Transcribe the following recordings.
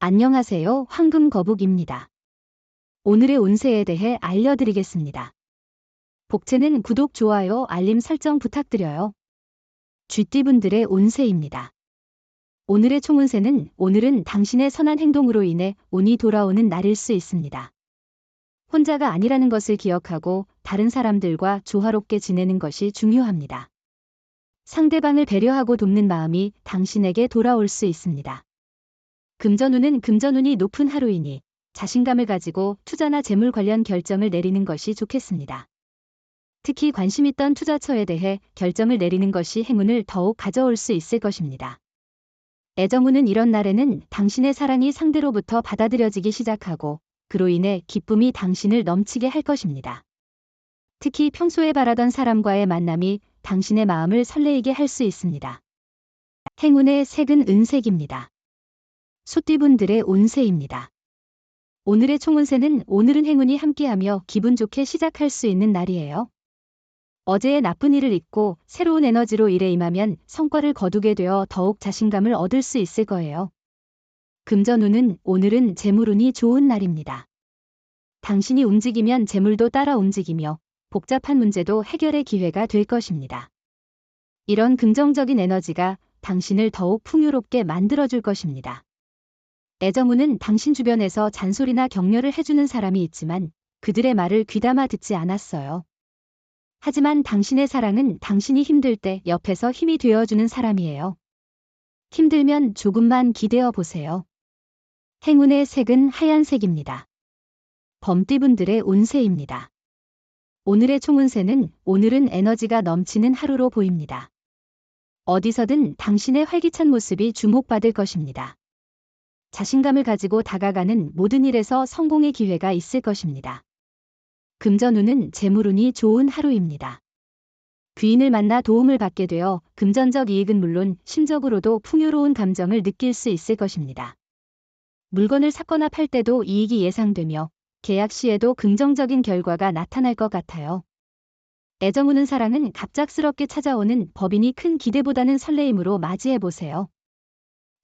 안녕하세요. 황금거북입니다. 오늘의 운세에 대해 알려드리겠습니다. 복채는 구독, 좋아요, 알림 설정 부탁드려요. 쥐띠분들의 운세입니다. 오늘의 총운세는 오늘은 당신의 선한 행동으로 인해 운이 돌아오는 날일 수 있습니다. 혼자가 아니라는 것을 기억하고 다른 사람들과 조화롭게 지내는 것이 중요합니다. 상대방을 배려하고 돕는 마음이 당신에게 돌아올 수 있습니다. 금전운은 금전운이 높은 하루이니 자신감을 가지고 투자나 재물 관련 결정을 내리는 것이 좋겠습니다. 특히 관심 있던 투자처에 대해 결정을 내리는 것이 행운을 더욱 가져올 수 있을 것입니다. 애정운은 이런 날에는 당신의 사랑이 상대로부터 받아들여지기 시작하고 그로 인해 기쁨이 당신을 넘치게 할 것입니다. 특히 평소에 바라던 사람과의 만남이 당신의 마음을 설레이게 할 수 있습니다. 행운의 색은 은색입니다. 소띠분들의 운세입니다. 오늘의 총운세는 오늘은 행운이 함께하며 기분 좋게 시작할 수 있는 날이에요. 어제의 나쁜 일을 잊고 새로운 에너지로 일에 임하면 성과를 거두게 되어 더욱 자신감을 얻을 수 있을 거예요. 금전운은 오늘은 재물운이 좋은 날입니다. 당신이 움직이면 재물도 따라 움직이며 복잡한 문제도 해결의 기회가 될 것입니다. 이런 긍정적인 에너지가 당신을 더욱 풍요롭게 만들어줄 것입니다. 애정운은 당신 주변에서 잔소리나 격려를 해주는 사람이 있지만 그들의 말을 귀담아 듣지 않았어요. 하지만 당신의 사랑은 당신이 힘들 때 옆에서 힘이 되어주는 사람이에요. 힘들면 조금만 기대어 보세요. 행운의 색은 하얀색입니다. 범띠분들의 운세입니다. 오늘의 총운세는 오늘은 에너지가 넘치는 하루로 보입니다. 어디서든 당신의 활기찬 모습이 주목받을 것입니다. 자신감을 가지고 다가가는 모든 일에서 성공의 기회가 있을 것입니다. 금전운은 재물운이 좋은 하루입니다. 귀인을 만나 도움을 받게 되어 금전적 이익은 물론 심적으로도 풍요로운 감정을 느낄 수 있을 것입니다. 물건을 샀거나 팔 때도 이익이 예상되며 계약 시에도 긍정적인 결과가 나타날 것 같아요. 애정우는 사랑은 갑작스럽게 찾아오는 법인이 큰 기대보다는 설레임으로 맞이해보세요.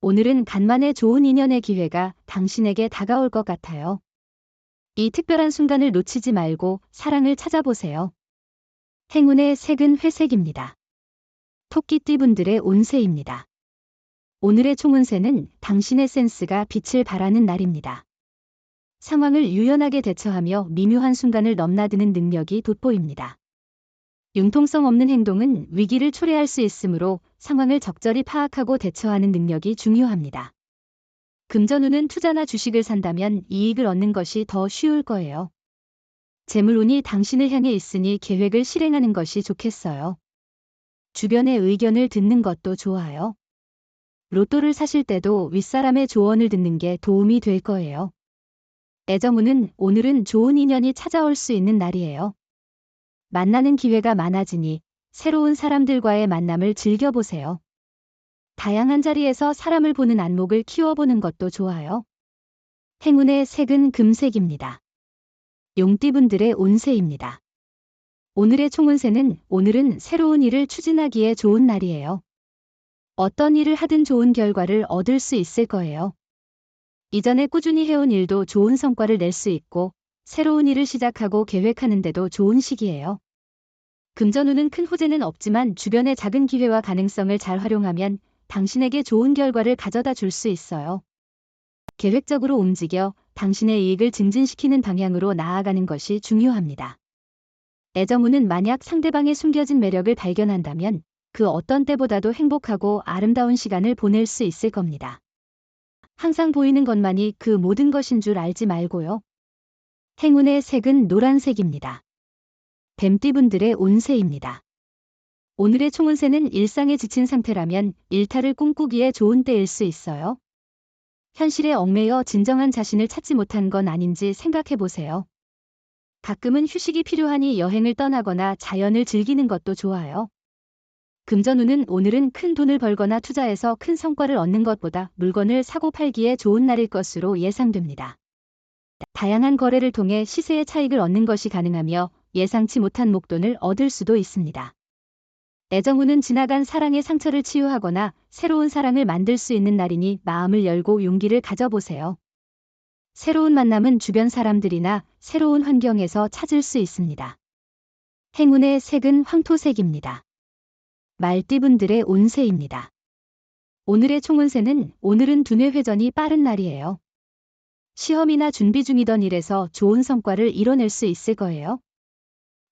오늘은 간만에 좋은 인연의 기회가 당신에게 다가올 것 같아요. 이 특별한 순간을 놓치지 말고 사랑을 찾아보세요. 행운의 색은 회색입니다. 토끼띠분들의 운세입니다. 오늘의 총운세는 당신의 센스가 빛을 발하는 날입니다. 상황을 유연하게 대처하며 미묘한 순간을 넘나드는 능력이 돋보입니다. 융통성 없는 행동은 위기를 초래할 수 있으므로 상황을 적절히 파악하고 대처하는 능력이 중요합니다. 금전운은 투자나 주식을 산다면 이익을 얻는 것이 더 쉬울 거예요. 재물운이 당신을 향해 있으니 계획을 실행하는 것이 좋겠어요. 주변의 의견을 듣는 것도 좋아요. 로또를 사실 때도 윗사람의 조언을 듣는 게 도움이 될 거예요. 애정운은 오늘은 좋은 인연이 찾아올 수 있는 날이에요. 만나는 기회가 많아지니 새로운 사람들과의 만남을 즐겨보세요. 다양한 자리에서 사람을 보는 안목을 키워보는 것도 좋아요. 행운의 색은 금색입니다. 용띠분들의 운세입니다. 오늘의 총운세는 오늘은 새로운 일을 추진하기에 좋은 날이에요. 어떤 일을 하든 좋은 결과를 얻을 수 있을 거예요. 이전에 꾸준히 해온 일도 좋은 성과를 낼 수 있고 새로운 일을 시작하고 계획하는 데도 좋은 시기예요. 금전운은 큰 호재는 없지만 주변의 작은 기회와 가능성을 잘 활용하면 당신에게 좋은 결과를 가져다 줄 수 있어요. 계획적으로 움직여 당신의 이익을 증진시키는 방향으로 나아가는 것이 중요합니다. 애정운은 만약 상대방의 숨겨진 매력을 발견한다면 그 어떤 때보다도 행복하고 아름다운 시간을 보낼 수 있을 겁니다. 항상 보이는 것만이 그 모든 것인 줄 알지 말고요. 행운의 색은 노란색입니다. 뱀띠분들의 운세입니다. 오늘의 총운세는 일상에 지친 상태라면 일탈을 꿈꾸기에 좋은 때일 수 있어요. 현실에 얽매여 진정한 자신을 찾지 못한 건 아닌지 생각해보세요. 가끔은 휴식이 필요하니 여행을 떠나거나 자연을 즐기는 것도 좋아요. 금전운은 오늘은 큰 돈을 벌거나 투자해서 큰 성과를 얻는 것보다 물건을 사고 팔기에 좋은 날일 것으로 예상됩니다. 다양한 거래를 통해 시세의 차익을 얻는 것이 가능하며 예상치 못한 목돈을 얻을 수도 있습니다. 애정운은 지나간 사랑의 상처를 치유하거나 새로운 사랑을 만들 수 있는 날이니 마음을 열고 용기를 가져보세요. 새로운 만남은 주변 사람들이나 새로운 환경에서 찾을 수 있습니다. 행운의 색은 황토색입니다. 말띠분들의 운세입니다. 오늘의 총운세는 오늘은 두뇌 회전이 빠른 날이에요. 시험이나 준비 중이던 일에서 좋은 성과를 이뤄낼 수 있을 거예요.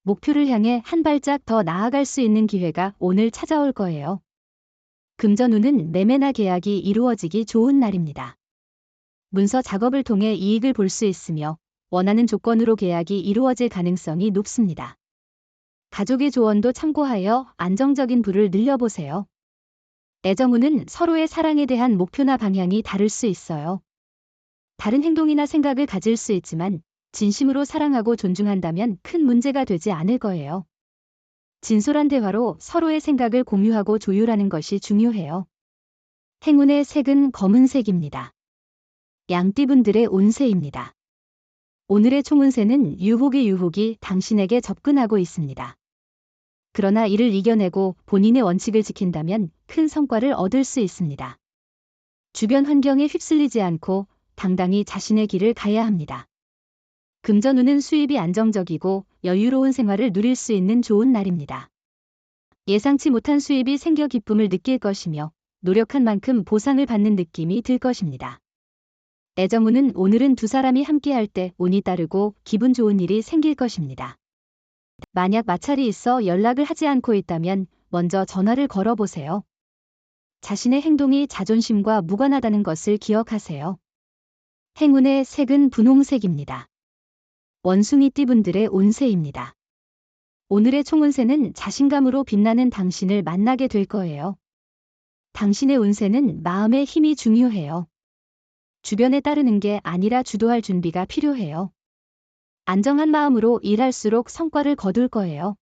목표를 향해 한 발짝 더 나아갈 수 있는 기회가 오늘 찾아올 거예요. 금전운은 매매나 계약이 이루어지기 좋은 날입니다. 문서 작업을 통해 이익을 볼 수 있으며 원하는 조건으로 계약이 이루어질 가능성이 높습니다. 가족의 조언도 참고하여 안정적인 부를 늘려보세요. 애정운은 서로의 사랑에 대한 목표나 방향이 다를 수 있어요. 다른 행동이나 생각을 가질 수 있지만 진심으로 사랑하고 존중한다면 큰 문제가 되지 않을 거예요. 진솔한 대화로 서로의 생각을 공유하고 조율하는 것이 중요해요. 행운의 색은 검은색입니다. 양띠분들의 운세입니다. 오늘의 총운세는 유혹의 유혹이 당신에게 접근하고 있습니다. 그러나 이를 이겨내고 본인의 원칙을 지킨다면 큰 성과를 얻을 수 있습니다. 주변 환경에 휩쓸리지 않고 당당히 자신의 길을 가야 합니다. 금전운은 수입이 안정적이고 여유로운 생활을 누릴 수 있는 좋은 날입니다. 예상치 못한 수입이 생겨 기쁨을 느낄 것이며 노력한 만큼 보상을 받는 느낌이 들 것입니다. 애정운은 오늘은 두 사람이 함께할 때 운이 따르고 기분 좋은 일이 생길 것입니다. 만약 마찰이 있어 연락을 하지 않고 있다면 먼저 전화를 걸어보세요. 자신의 행동이 자존심과 무관하다는 것을 기억하세요. 행운의 색은 분홍색입니다. 원숭이띠분들의 운세입니다. 오늘의 총운세는 자신감으로 빛나는 당신을 만나게 될 거예요. 당신의 운세는 마음의 힘이 중요해요. 주변에 따르는 게 아니라 주도할 준비가 필요해요. 안정한 마음으로 일할수록 성과를 거둘 거예요.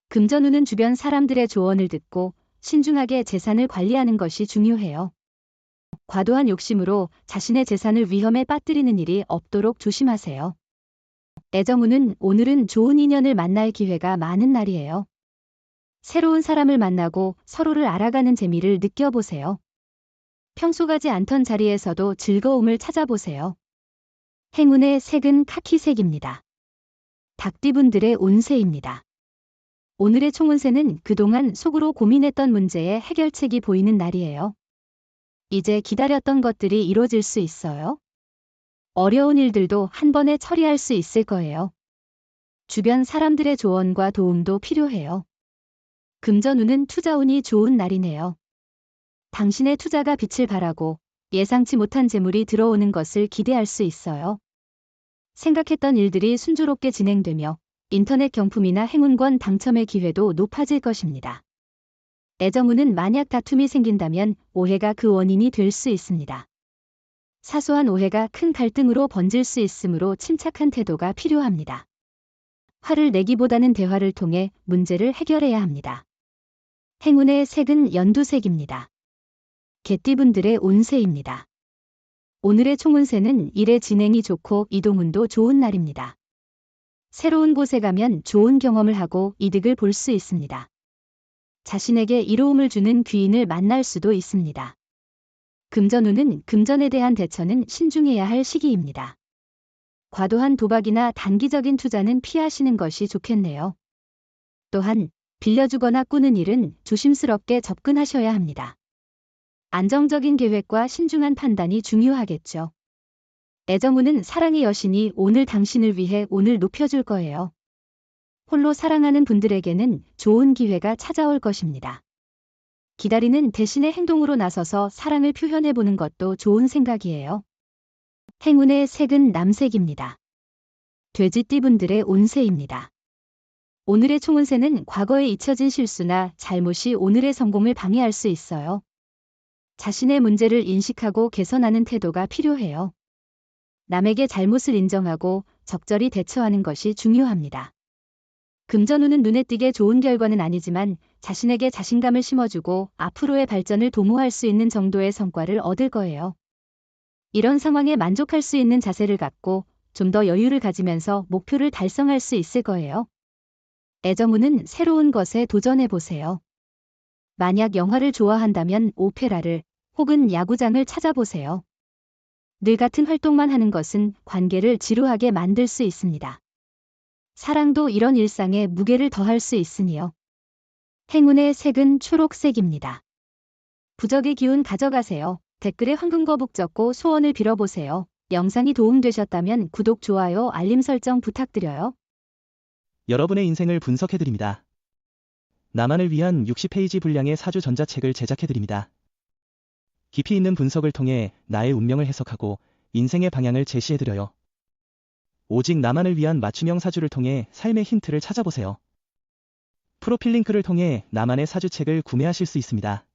금전운은 주변 사람들의 조언을 듣고 신중하게 재산을 관리하는 것이 중요해요. 과도한 욕심으로 자신의 재산을 위험에 빠뜨리는 일이 없도록 조심하세요. 애정운은 오늘은 좋은 인연을 만날 기회가 많은 날이에요. 새로운 사람을 만나고 서로를 알아가는 재미를 느껴보세요. 평소 가지 않던 자리에서도 즐거움을 찾아보세요. 행운의 색은 카키색입니다. 닭띠분들의 운세입니다. 오늘의 총운세는 그동안 속으로 고민했던 문제의 해결책이 보이는 날이에요. 이제 기다렸던 것들이 이루어질 수 있어요. 어려운 일들도 한 번에 처리할 수 있을 거예요. 주변 사람들의 조언과 도움도 필요해요. 금전운은 투자운이 좋은 날이네요. 당신의 투자가 빛을 발하고 예상치 못한 재물이 들어오는 것을 기대할 수 있어요. 생각했던 일들이 순조롭게 진행되며 인터넷 경품이나 행운권 당첨의 기회도 높아질 것입니다. 애정운은 만약 다툼이 생긴다면 오해가 그 원인이 될 수 있습니다. 사소한 오해가 큰 갈등으로 번질 수 있으므로 침착한 태도가 필요합니다. 화를 내기보다는 대화를 통해 문제를 해결해야 합니다. 행운의 색은 연두색입니다. 개띠분들의 운세입니다. 오늘의 총운세는 일의 진행이 좋고 이동운도 좋은 날입니다. 새로운 곳에 가면 좋은 경험을 하고 이득을 볼 수 있습니다. 자신에게 이로움을 주는 귀인을 만날 수도 있습니다. 금전운은 금전에 대한 대처는 신중해야 할 시기입니다. 과도한 도박이나 단기적인 투자는 피하시는 것이 좋겠네요. 또한 빌려주거나 꾸는 일은 조심스럽게 접근하셔야 합니다. 안정적인 계획과 신중한 판단이 중요하겠죠. 애정운은 사랑의 여신이 오늘 당신을 위해 운을 높여줄 거예요. 홀로 사랑하는 분들에게는 좋은 기회가 찾아올 것입니다. 기다리는 대신에 행동으로 나서서 사랑을 표현해보는 것도 좋은 생각이에요. 행운의 색은 남색입니다. 돼지띠분들의 운세입니다. 오늘의 총운세는 과거에 잊혀진 실수나 잘못이 오늘의 성공을 방해할 수 있어요. 자신의 문제를 인식하고 개선하는 태도가 필요해요. 남에게 잘못을 인정하고 적절히 대처하는 것이 중요합니다. 금전운은 눈에 띄게 좋은 결과는 아니지만 자신에게 자신감을 심어주고 앞으로의 발전을 도모할 수 있는 정도의 성과를 얻을 거예요. 이런 상황에 만족할 수 있는 자세를 갖고 좀 더 여유를 가지면서 목표를 달성할 수 있을 거예요. 애정우는 새로운 것에 도전해보세요. 만약 영화를 좋아한다면 오페라를 혹은 야구장을 찾아보세요. 늘 같은 활동만 하는 것은 관계를 지루하게 만들 수 있습니다. 사랑도 이런 일상에 무게를 더할 수 있으니요. 행운의 색은 초록색입니다. 부적의 기운 가져가세요. 댓글에 황금거북 적고 소원을 빌어보세요. 영상이 도움되셨다면 구독, 좋아요, 알림 설정 부탁드려요. 여러분의 인생을 분석해드립니다. 나만을 위한 60페이지 분량의 사주 전자책을 제작해드립니다. 깊이 있는 분석을 통해 나의 운명을 해석하고 인생의 방향을 제시해드려요. 오직 나만을 위한 맞춤형 사주를 통해 삶의 힌트를 찾아보세요. 프로필 링크를 통해 나만의 사주책을 구매하실 수 있습니다.